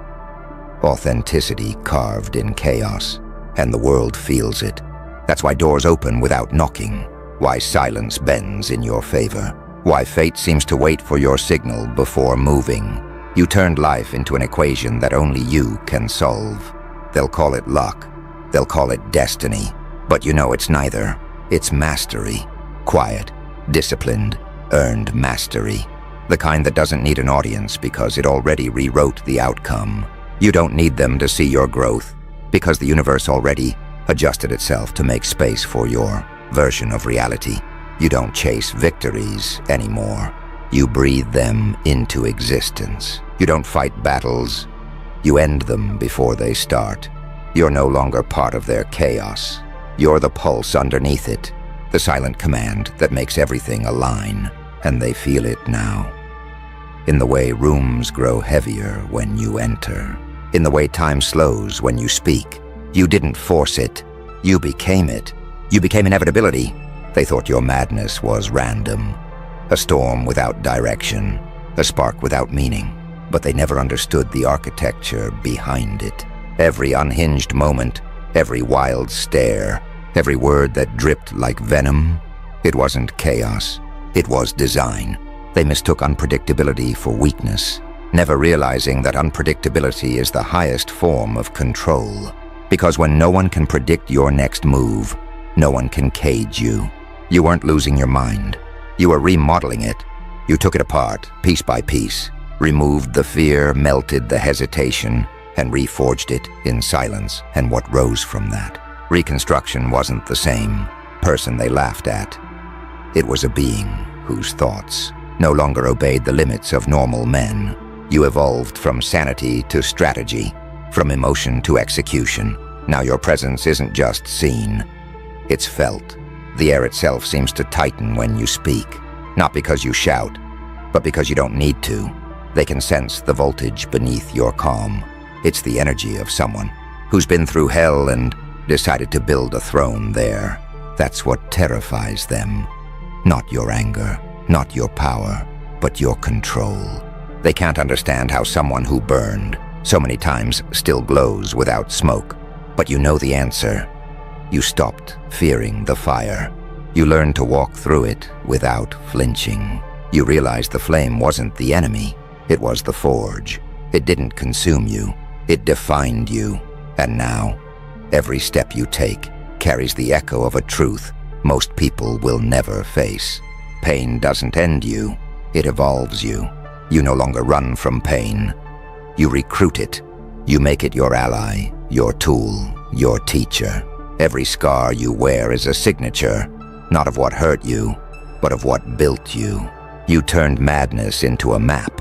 Authenticity carved in chaos, and the world feels it. That's why doors open without knocking, why silence bends in your favor, why fate seems to wait for your signal before moving. You turned life into an equation that only you can solve. They'll call it luck, they'll call it destiny, but you know it's neither. It's mastery, quiet, disciplined, earned mastery. The kind that doesn't need an audience because it already rewrote the outcome. You don't need them to see your growth, because the universe already adjusted itself to make space for your version of reality. You don't chase victories anymore. You breathe them into existence. You don't fight battles. You end them before they start. You're no longer part of their chaos. You're the pulse underneath it, the silent command that makes everything align, and they feel it now. In the way rooms grow heavier when you enter. In the way time slows when you speak. You didn't force it. You became it. You became inevitability. They thought your madness was random. A storm without direction. A spark without meaning. But they never understood the architecture behind it. Every unhinged moment, every wild stare, every word that dripped like venom. It wasn't chaos. It was design. They mistook unpredictability for weakness, never realizing that unpredictability is the highest form of control. Because when no one can predict your next move, no one can cage you. You weren't losing your mind. You were remodeling it. You took it apart, piece by piece, removed the fear, melted the hesitation, and reforged it in silence and what rose from that. Reconstruction wasn't the same person they laughed at. It was a being whose thoughts no longer obeyed the limits of normal men. You evolved from sanity to strategy, from emotion to execution. Now your presence isn't just seen, it's felt. The air itself seems to tighten when you speak, not because you shout, but because you don't need to. They can sense the voltage beneath your calm. It's the energy of someone who's been through hell and decided to build a throne there. That's what terrifies them. Not your anger, not your power, but your control. They can't understand how someone who burned so many times still glows without smoke. But you know the answer. You stopped fearing the fire. You learned to walk through it without flinching. You realized the flame wasn't the enemy. It was the forge. It didn't consume you. It defined you. And now, every step you take carries the echo of a truth most people will never face. Pain doesn't end you. It evolves you. You no longer run from pain. You recruit it. You make it your ally, your tool, your teacher. Every scar you wear is a signature, not of what hurt you, but of what built you. You turned madness into a map,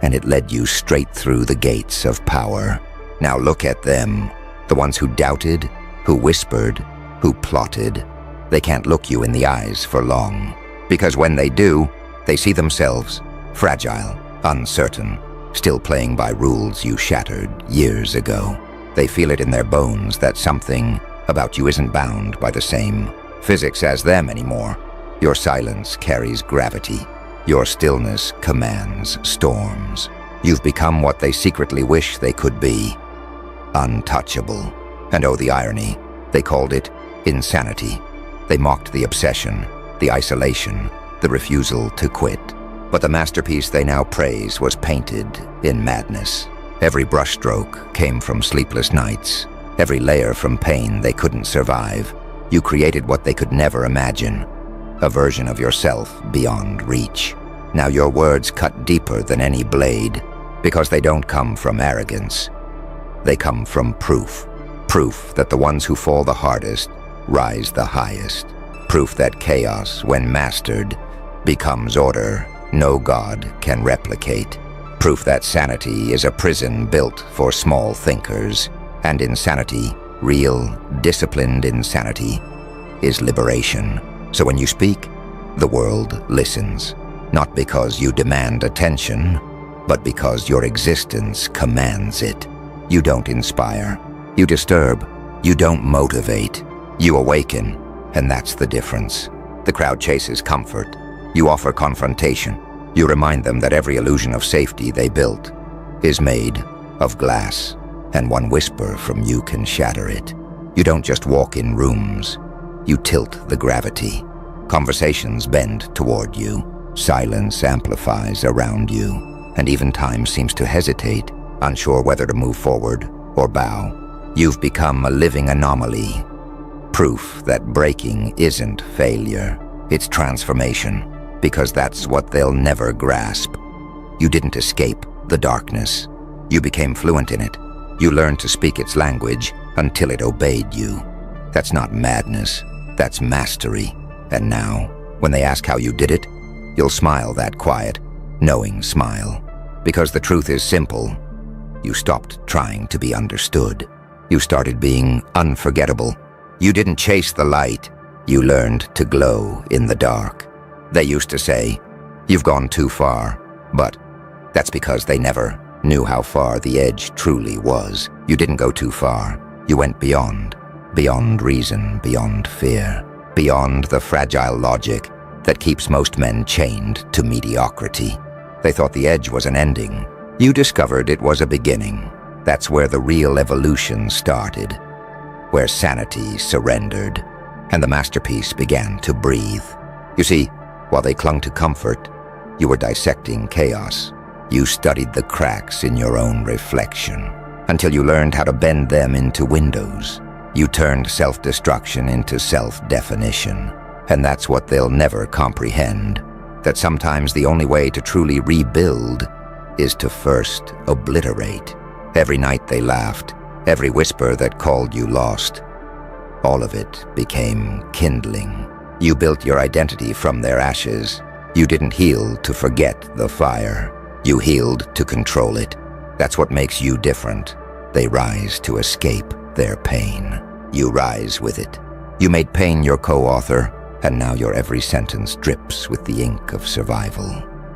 and it led you straight through the gates of power. Now look at them, the ones who doubted, who whispered, who plotted. They can't look you in the eyes for long, because when they do, they see themselves fragile, uncertain, still playing by rules you shattered years ago. They feel it in their bones that something about you isn't bound by the same physics as them anymore. Your silence carries gravity. Your stillness commands storms. You've become what they secretly wish they could be. Untouchable. And oh, the irony. They called it insanity. They mocked the obsession, the isolation, the refusal to quit. But the masterpiece they now praise was painted in madness. Every brushstroke came from sleepless nights. Every layer from pain they couldn't survive. You created what they could never imagine. A version of yourself beyond reach. Now your words cut deeper than any blade, because they don't come from arrogance. They come from proof. Proof that the ones who fall the hardest rise the highest. Proof that chaos, when mastered, becomes order no god can replicate. Proof that sanity is a prison built for small thinkers, and insanity, real, disciplined insanity, is liberation. So when you speak, the world listens, not because you demand attention, but because your existence commands it. You don't inspire, you disturb, you don't motivate, you awaken, and that's the difference. The crowd chases comfort. You offer confrontation. You remind them that every illusion of safety they built is made of glass, and one whisper from you can shatter it. You don't just walk in rooms. You tilt the gravity. Conversations bend toward you. Silence amplifies around you, and even time seems to hesitate, unsure whether to move forward or bow. You've become a living anomaly. Proof that breaking isn't failure, it's transformation. Because that's what they'll never grasp. You didn't escape the darkness. You became fluent in it. You learned to speak its language until it obeyed you. That's not madness, that's mastery. And now, when they ask how you did it, you'll smile that quiet, knowing smile. Because the truth is simple. You stopped trying to be understood. You started being unforgettable. You didn't chase the light. You learned to glow in the dark. They used to say, "You've gone too far," but that's because they never knew how far the edge truly was. You didn't go too far. You went beyond reason, beyond fear, beyond the fragile logic that keeps most men chained to mediocrity. They thought the edge was an ending. You discovered it was a beginning. That's where the real evolution started, where sanity surrendered, and the masterpiece began to breathe. You see, while they clung to comfort, you were dissecting chaos. You studied the cracks in your own reflection, until you learned how to bend them into windows. You turned self-destruction into self-definition. And that's what they'll never comprehend, that sometimes the only way to truly rebuild is to first obliterate. Every night they laughed, every whisper that called you lost, all of it became kindling. You built your identity from their ashes. You didn't heal to forget the fire. You healed to control it. That's what makes you different. They rise to escape their pain. You rise with it. You made pain your co-author, and now your every sentence drips with the ink of survival.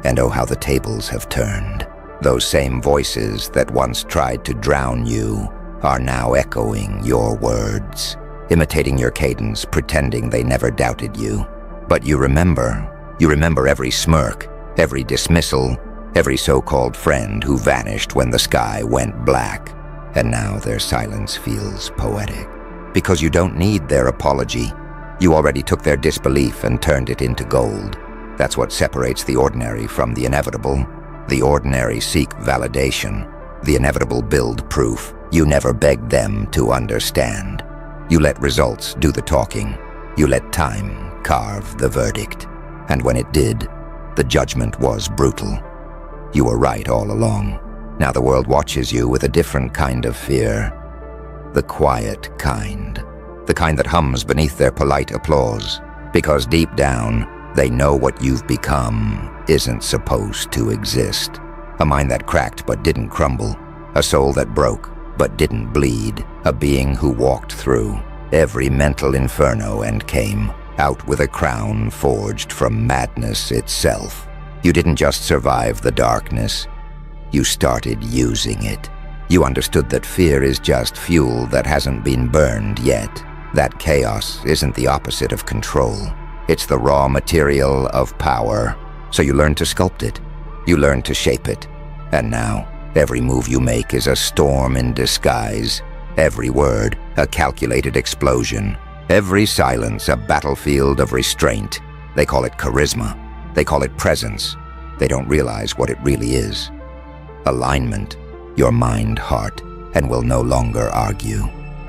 And oh, how the tables have turned. Those same voices that once tried to drown you are now echoing your words, imitating your cadence, pretending they never doubted you. But you remember every smirk, every dismissal, every so-called friend who vanished when the sky went black. And now their silence feels poetic. Because you don't need their apology. You already took their disbelief and turned it into gold. That's what separates the ordinary from the inevitable. The ordinary seek validation. The inevitable build proof. You never begged them to understand. You let results do the talking. You let time carve the verdict. And when it did, the judgment was brutal. You were right all along. Now the world watches you with a different kind of fear. The quiet kind. The kind that hums beneath their polite applause. Because deep down, they know what you've become isn't supposed to exist. A mind that cracked but didn't crumble. A soul that broke but didn't bleed. A being who walked through every mental inferno and came out with a crown forged from madness itself. You didn't just survive the darkness. You started using it. You understood that fear is just fuel that hasn't been burned yet. That chaos isn't the opposite of control. It's the raw material of power. So you learn to sculpt it. You learn to shape it. And now, every move you make is a storm in disguise. Every word, a calculated explosion. Every silence, a battlefield of restraint. They call it charisma. They call it presence. They don't realize what it really is. Alignment, your mind, heart, and will no longer argue.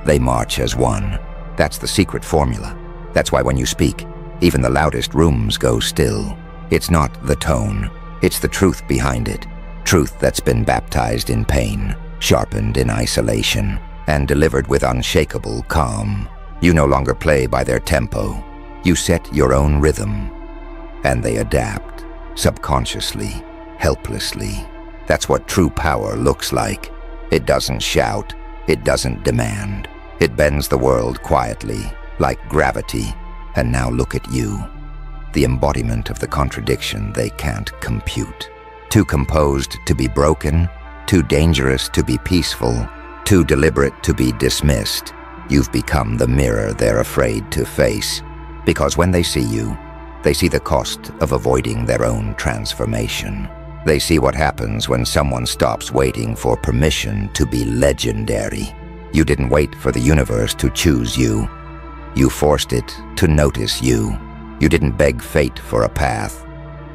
They march as one. That's the secret formula. That's why when you speak, even the loudest rooms go still. It's not the tone. It's the truth behind it. Truth that's been baptized in pain, sharpened in isolation, and delivered with unshakable calm. You no longer play by their tempo. You set your own rhythm. And they adapt, subconsciously, helplessly. That's what true power looks like. It doesn't shout. It doesn't demand. It bends the world quietly, like gravity. And now look at you, the embodiment of the contradiction they can't compute. Too composed to be broken, too dangerous to be peaceful, too deliberate to be dismissed. You've become the mirror they're afraid to face. Because when they see you, they see the cost of avoiding their own transformation. They see what happens when someone stops waiting for permission to be legendary. You didn't wait for the universe to choose you. You forced it to notice you. You didn't beg fate for a path.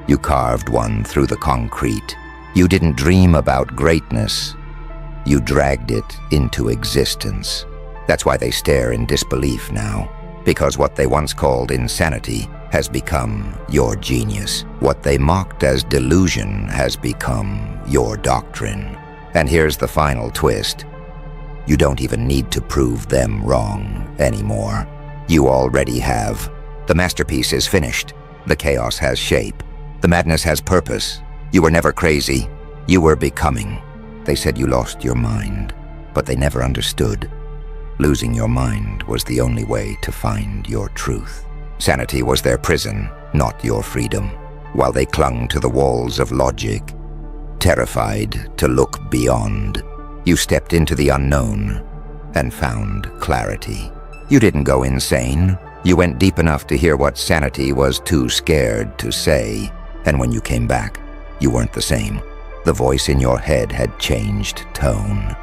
You carved one through the concrete. You didn't dream about greatness. You dragged it into existence. That's why they stare in disbelief now. Because what they once called insanity has become your genius. What they mocked as delusion has become your doctrine. And here's the final twist. You don't even need to prove them wrong anymore. You already have. The masterpiece is finished. The chaos has shape. The madness has purpose. You were never crazy. You were becoming. They said you lost your mind, but they never understood. Losing your mind was the only way to find your truth. Sanity was their prison, not your freedom, while they clung to the walls of logic, terrified to look beyond. You stepped into the unknown and found clarity. You didn't go insane. You went deep enough to hear what sanity was too scared to say, and when you came back, you weren't the same. The voice in your head had changed tone.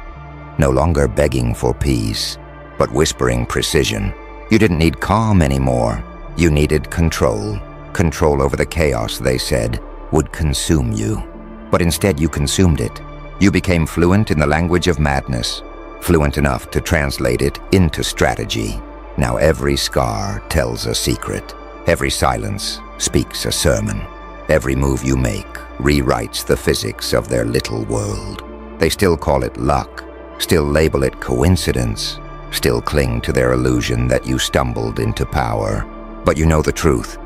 No longer begging for peace, but whispering precision. You didn't need calm anymore. You needed control. Control over the chaos, they said, would consume you. But instead you consumed it. You became fluent in the language of madness, fluent enough to translate it into strategy. Now every scar tells a secret. Every silence speaks a sermon. Every move you make rewrites the physics of their little world. They still call it luck, still label it coincidence, still cling to their illusion that you stumbled into power. But you know the truth.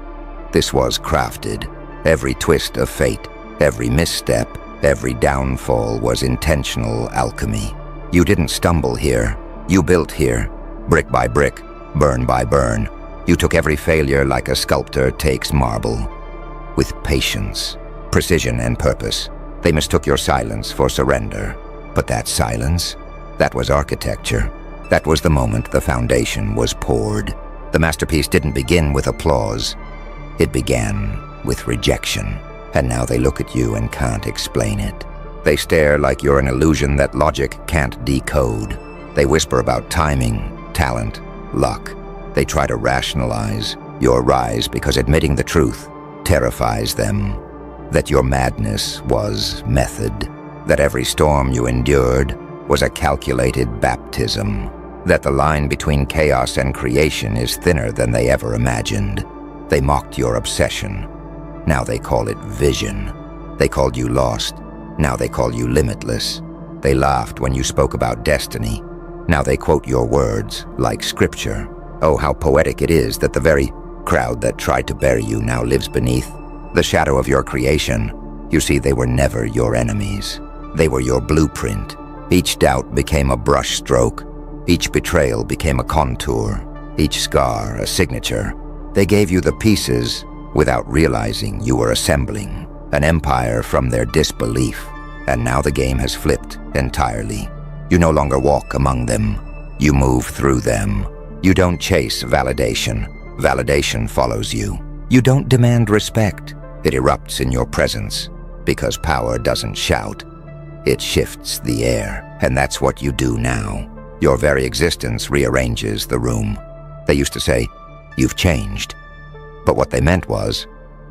This was crafted. Every twist of fate, every misstep, every downfall was intentional alchemy. You didn't stumble here. You built here, brick by brick, burn by burn. You took every failure like a sculptor takes marble. With patience, precision, and purpose, they mistook your silence for surrender. But that silence, that was architecture. That was the moment the foundation was poured. The masterpiece didn't begin with applause. It began with rejection. And now they look at you and can't explain it. They stare like you're an illusion that logic can't decode. They whisper about timing, talent, luck. They try to rationalize your rise because admitting the truth terrifies them. That your madness was method. That every storm you endured was a calculated baptism. That the line between chaos and creation is thinner than they ever imagined. They mocked your obsession. Now they call it vision. They called you lost. Now they call you limitless. They laughed when you spoke about destiny. Now they quote your words like scripture. Oh, how poetic it is that the very crowd that tried to bury you now lives beneath the shadow of your creation. You see, they were never your enemies. They were your blueprint. Each doubt became a brushstroke. Each betrayal became a contour. Each scar a signature. They gave you the pieces without realizing you were assembling an empire from their disbelief. And now the game has flipped entirely. You no longer walk among them. You move through them. You don't chase validation. Validation follows you. You don't demand respect. It erupts in your presence, because power doesn't shout. It shifts the air, and that's what you do now. Your very existence rearranges the room. They used to say, "You've changed." But what they meant was,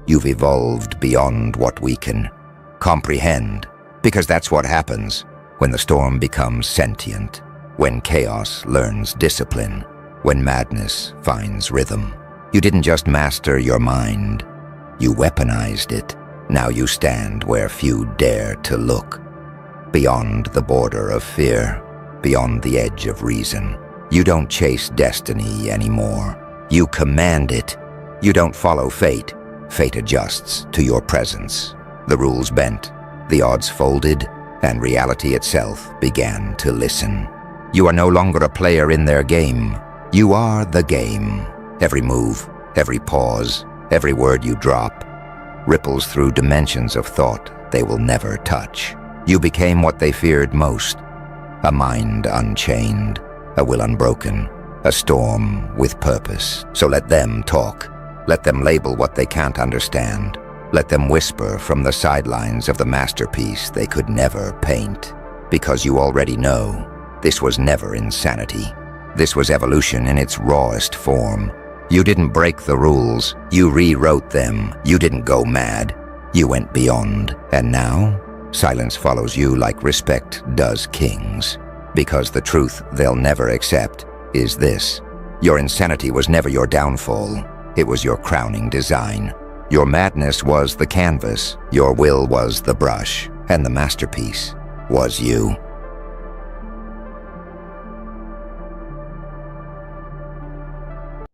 "You've evolved beyond what we can comprehend," because that's what happens when the storm becomes sentient, when chaos learns discipline, when madness finds rhythm. You didn't just master your mind, you weaponized it. Now you stand where few dare to look, beyond the border of fear, beyond the edge of reason. You don't chase destiny anymore. You command it. You don't follow fate. Fate adjusts to your presence. The rules bent, the odds folded, and reality itself began to listen. You are no longer a player in their game. You are the game. Every move, every pause, every word you drop ripples through dimensions of thought they will never touch. You became what they feared most, a mind unchained, a will unbroken, a storm with purpose. So let them talk. Let them label what they can't understand. Let them whisper from the sidelines of the masterpiece they could never paint. Because you already know, this was never insanity. This was evolution in its rawest form. You didn't break the rules. You rewrote them. You didn't go mad. You went beyond. And now, silence follows you like respect does kings. Because the truth they'll never accept is this: your insanity was never your downfall. It was your crowning design. Your madness was the canvas. Your will was the brush. And the masterpiece was you.